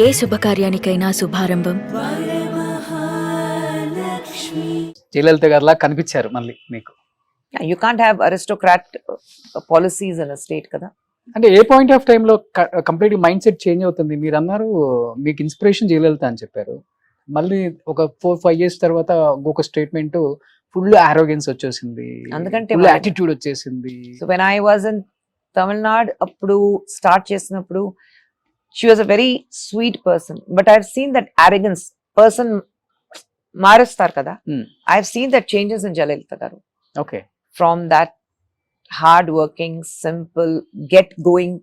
ఏ శుభకార్యానికైనా శుభారంభం జయలలిత గారిలా కనిపించారు మళ్ళీ మీకు. You can't have aristocrat policies in a state కదా. అంటే ఏ పాయింట్ ఆఫ్ టైమ్ లో కంప్లీట్ మైండ్ సెట్ చేంజ్ అవుతుంది? మీరు అన్నారు మీకు ఇన్స్పిరేషన్ జయలలిత అని చెప్పారు, మళ్ళీ ఒక 4-5 years తర్వాత ఒక స్టేట్మెంట్ ఫుల్ ఆరోగెన్స్ వచ్చేసింది, అందుకంటే ఫుల్ యాటిట్యూడ్ వచ్చేసింది. So when I was in Tamil Nadu అప్పుడు స్టార్ట్ చేసినప్పుడు she was a very sweet person, but I've seen that arrogance person మారుస్తారు కదా. I've seen that changes in Jayalalitha garu. Okay. From that hard working, simple, get going,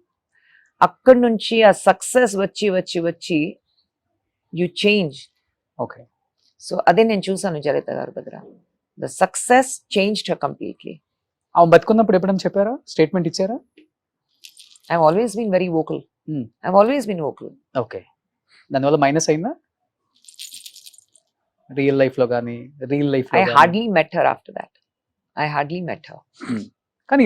అక్కడ నుంచి ఆ success వచ్చి వచ్చి వచ్చి you change. Okay. సో అదే నేను చూసాను జయలలిత గారి దగ్గర. The success changed her completely. ఆమె బతుకున్నప్పుడు ఎప్పుడైనా చెప్పారా, స్టేట్మెంట్ ఇచ్చారా? I've always been very vocal. I've always been vocal. Okay. దానివల్ల మైనస్ అయిందా రియల్ లైఫ్ లో కానీ real life? I hardly met her after that. I hardly met her. కానీ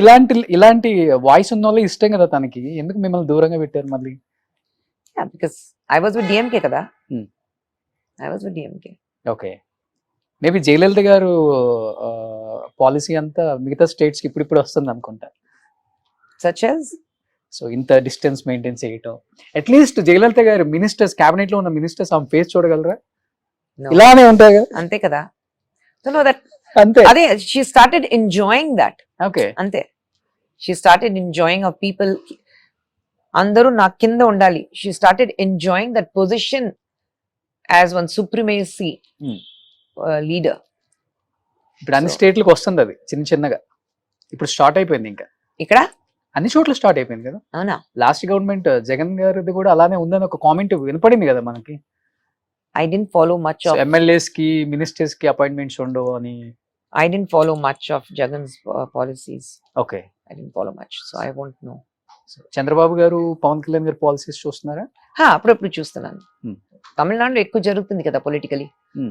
ఇలాంటి వాయిస్ ఉన్న వాళ్ళే ఇష్టం కదా తనకి, ఎందుకు మిమ్మల్ని దూరంగా పెట్టారు మళ్ళీ? Yeah, because I was with DMK కదా. I was with DMK. Okay. Maybe Jayalalithaa garu policy అంతా మిగతా స్టేట్స్ కి ఇప్పుడు వస్తుంది అనుకుంటా. Such as? సో ఇంత డిస్టెన్స్ మెయింటైన్ చేయటం, అట్లీస్ట్ జయలలిత గారు మినిస్టర్స్, క్యాబినెట్ లో ఉన్న మినిస్టర్స్ ఆమె ఫేస్ చూడగలరా? No. ఇలానే ఉంటాయి కదా. అంతే కదా. So no, that అంతే. అదే she started enjoying that. Okay. అంతే. She started enjoying of people, అందరూ నా కింద ఉండాలి. She started enjoying that position as one supremacy leader. ఇప్పుడు అన్ని స్టేట్లకు వస్తుంది అది చిన్న చిన్నగా, ఇప్పుడు స్టార్ట్ అయిపోయింది, ఇంకా ఇక్కడ అన్ని చోట్ల స్టార్ట్ అయిపోయింది కదా. అవునా? లాస్ట్ గవర్నమెంట్ జగన్ గారిది కూడా అలానే ఉందని ఒక కామెంట్ వినపడింది కదా మనకి. I didn't follow much of MLAs కి మినిస్టర్స్ కి అపాయింట్మెంట్స్ ఉండవు అని. I didn't follow much of Jagan's policies. Okay. I didn't follow much, so I won't know. Chandrababu గారు, పవన్ కళ్యాణ్ గారు పాలసీస్ చూస్తున్నారా? అప్పుడప్పుడు చూస్తున్నాను. తమిళనాడులో ఎక్కువ జరుగుతుంది కదా politically,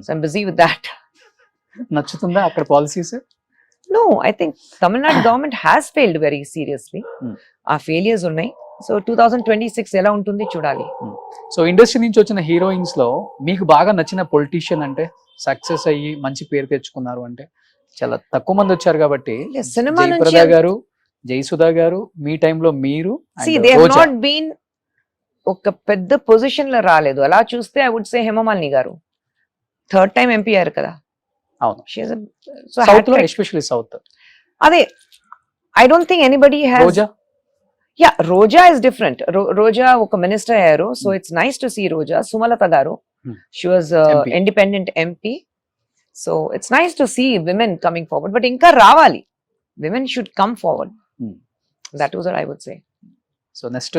so I'm busy with that. నచ్చుతుందా అక్కడ policies? No, I think Tamil Nadu government has failed very seriously. ఆ ఫెయిలియర్స్ ఉన్నాయి. సో 2026 ఎలా ఉంటుంది చూడాలి. సో ఇండస్ట్రీ నుంచి వచ్చిన హీరోయిన్స్ లో మీకు బాగా నచ్చిన పొలిటీషియన్ అంటే, సక్సెస్ అయ్యి మంచి పేరు తెచ్చుకున్నారు అంటే? చాలా తక్కువ మంది వచ్చారు కాబట్టి, సినిమా జయప్రద గారు, జయసుధా గారు, మీ టైంలో మీరు. See, they have not been ఒక పెద్ద పొజిషన్ లో రాలేదు. అలా చూస్తే I would say హేమమాలిని గారు 3rd time MP అయ్యారు కదా. అవును. So సౌత్ లో, ఎస్పెషల్లీ సౌత్. అదే I don't think anybody has. Roja? Yeah, Roja is different. Roja ఒక మినిస్టర్ అయ్యారు. So it's nice to see Roja. Sumalata garu, she was MP. independent MP. So it's nice to see women coming forward. But ఇంకా రావాలి. Women should come forward. That was what I would say. So next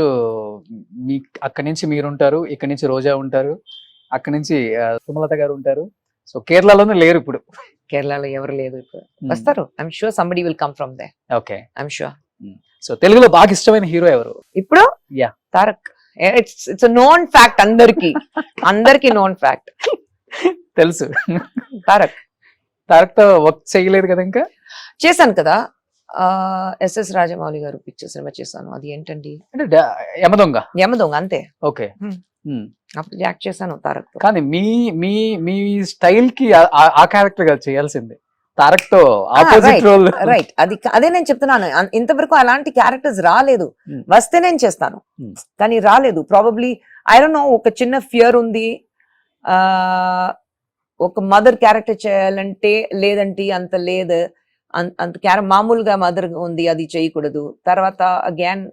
మీ అక్కడి నుంచి మీరు ఉంటారు, ఇక్కడి నుంచి రోజా ఉంటారు, అక్కడి నుంచి సుమలత గారు ఉంటారు. సో కేరళలోనే లేరు ఇప్పుడు. కేరళలో ఎవరు లేదు ఇప్పుడు. వస్తారు. I'm sure somebody will come from there. Okay. I'm sure. So తెలుగులో బాగా ఇష్టమైన హీరో ఎవరు ఇప్పుడు? Yeah, Tarak. It's a known fact. అందరికి known fact. తెలుసు. తారక్ తో వర్క్ చేయలేదు కదా ఇంకా? చేశాను కదా. SS రాజమౌళి గారు పిక్చర్ సినిమా చేశాను. అది ఏంటండి? అంటే యమదొంగ. అంతే. ఓకే. అప్పుడు యాక్ట్ చేశాను తారక్ తో. కానీ మీ మీ మీ స్టైల్ కి ఆ క్యారెక్టర్ గా చేయాల్సింది. తారక్ తో ఆపోజిట్ రోల్. రైట్. అదే నేను చెప్తున్నాను. ఇంతవరకు అలాంటి క్యారెక్టర్స్ రాలేదు. వస్తే నేను చేస్తాను, కానీ రాలేదు. ప్రాబబ్లీ ఐ డోంట్ నో, ఒక చిన్న ఫియర్ ఉంది. ఒక మదర్ క్యారెక్టర్ చేయాలంటే లేదంటే అంత లేదు, అంత మామూలుగా మదర్ ఉంది, అది చేయకూడదు. తర్వాత అగైన్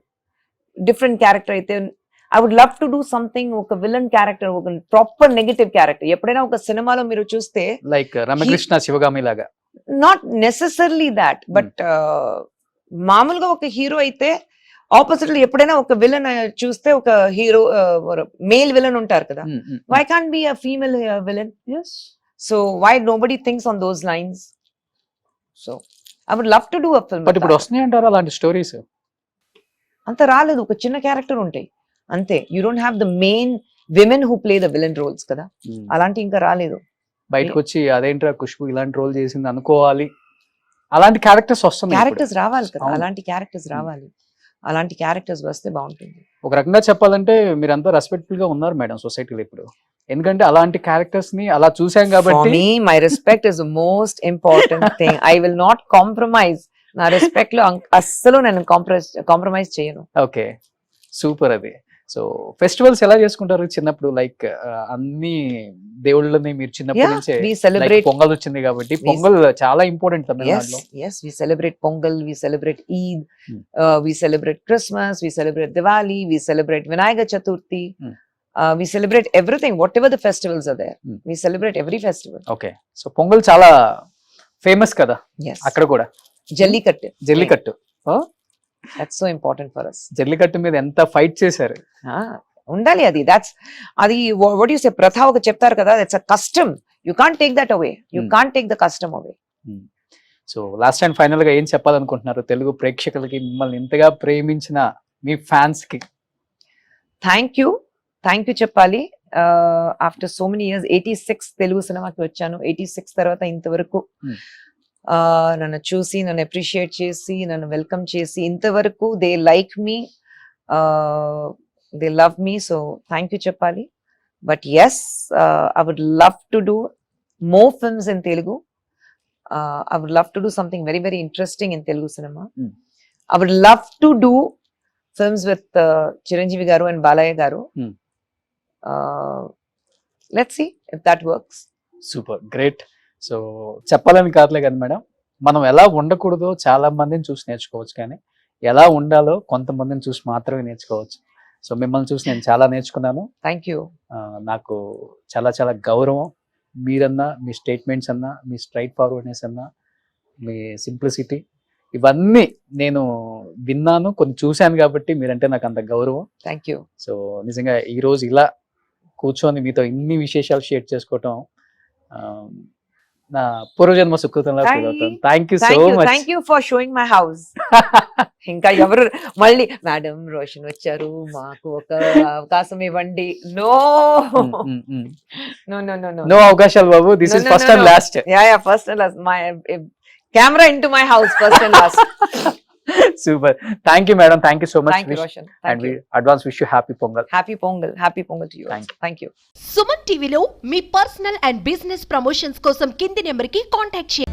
డిఫరెంట్ క్యారెక్టర్ అయితే I would love to do something, ఒక విలన్ క్యారెక్టర్, ఒక ప్రాపర్ నెగటివ్ క్యారెక్టర్. ఎప్పుడైనా ఒక సినిమాలో మీరు చూస్తే లైక్ రమకృష్ణ శివగామి లాగా, నాట్ నెసెసర్లీ దాట్, బట్ మామూలుగా ఒక హీరో అయితే ఆపోజిట్ లో ఎప్పుడైనా ఒక విలన్ చూస్తే, ఒక హీరో మేల్ విలన్ ఉంటారు కదా, why can't be a female villain? So why nobody thinks on those lines? So I would love to do a film. But ఇప్పుడు వస్తున్నాయి అంటారా అలాంటి స్టోరీస్? అంత రాలేదు. ఒక చిన్న క్యారెక్టర్ ఉంటాయి అంతే. You don't have the main women who play the villain roles కదా. అలాంటి ఇంకా రాలేదు. బయటకు వచ్చి అదేంట్రా ఖుష్బు ఇలాంటి రోల్ చేసింది అనుకోవాలి, అలాంటి క్యారెక్టర్స్ వస్తున్నాయి. క్యారెక్టర్స్ రావాలి కదా, అలాంటి క్యారెక్టర్స్ రావాలి. అలాంటి క్యారెక్టర్స్ వస్తే బాగుంటుంది. ఒక రకంగా చెప్పాలంటే మీరంతా రెస్పెక్ట్ఫుల్ గా ఉన్నారు మేడం సొసైటీలో ఇప్పుడు, ఎందుకంటే అలాంటి క్యారెక్టర్స్ ని అలా చూసాం For కాబట్టి. me, my respect is the most important thing. I will not compromise. నా రెస్పెక్ట్ లో అస్సలు నేను కాంప్రమైజ్ చేయను. Okay, super. అది సో ఫెస్టివల్స్ ఎలా చేసుకుంటారు చిన్నప్పుడు? లైక్ అన్ని దేవుళ్ళని మీరు చిన్నప్పటి Yeah, నుంచే we like celebrate. పొంగల్ వచ్చింది కాబట్టి, పొంగల్ చాలా ఇంపార్టెంట్ Yes, తమిళనాడులో. yes, we celebrate Pongal, we celebrate Eid, Hmm. we celebrate Christmas, we celebrate Diwali, we celebrate Vinayaka Chaturthi, Hmm. we celebrate everything, whatever the festivals are there. Hmm. We celebrate every festival. Okay, so pongal చాలా famous కదా Yes. అక్కడ కూడా. Jallikattu. Jallikattu. That's so important for us. Jallikattu మీద ఎంత fight చేశారు. ఉండాలి అది. అది వాట్ యు సే, ప్రథ ఒక చెప్తారు కదా, that's a custom. You can't take that away. You Hmm. Can't take the custom away. So last and final గా ఏం చెప్పాలనుకుంటున్నారు తెలుగు ప్రేక్షకులకి, మిమ్మల్ని ఇంతగా ప్రేమించిన మీ ఫ్యాన్స్ కి? థ్యాంక్ యూ చెప్పాలి. After so many years 86 Telugu సినిమాకి వచ్చాను. 86 తర్వాత ఇంతవరకు Hmm. నన్ను చూసి, నన్ను అప్రిషియేట్ చేసి, నన్ను వెల్కమ్ చేసి, ఇంతవరకు they like me, they love me. So thank you చెప్పాలి. But yes, I would love to do more films in Telugu. I would love to do something very, very interesting in Telugu cinema. Hmm. I would love to do films with Chiranjeevi garu and Balaya garu. Hmm. Let's see if that works. Super, great. So చెప్పాలని కాదులే కదా madam, మనం ఎలా ఉండకూడదో చాలా మందిని చూసి నేర్చుకోవచ్చు, కానీ ఎలా ఉండాలో కొంతమందిని చూసి మాత్రమే నేర్చుకోవచ్చు. సో మిమ్మల్ని చూసి నేను చాలా నేర్చుకున్నాను. Thank you. నాకు చాలా చాలా గౌరవం. మీరన్నా, మీ స్టేట్మెంట్స్ అన్నా, మీ స్ట్రైట్ ఫార్వర్డ్నెస్ అన్నా, మీ సింప్లిసిటీ, ఇవన్నీ నేను విన్నాను, కొన్ని చూశాను కాబట్టి మీరంటే నాకు అంత గౌరవం. Thank you. సో నిజంగా ఈరోజు ఇలా కూర్చొని మీతో ఇన్ని విశేషాలు షేర్ చేసుకోవటం నా పూర్వజన్మ సుకృతంలో ఫీల్ అవుతాను. Thank you so much. Thank you for showing my house. ఇంకా ఎవరు మళ్ళీ మేడం రోషన్ వచ్చారు, మాకు ఒక అవకాశం ఇవ్వండి. No no no no no అవకాశాలు బాబు, this is first and last. Yeah, first and last. My camera into my house, first and last. Super. Thank you, madam. Thank you so much. Thank you, Roshan. And Thank we you. advance wish you happy Pongal. Happy Pongal to you. Thank you. Suman టీవీలో మీ personal and business promotions కోసం కింది నెంబర్కి contact చేయండి.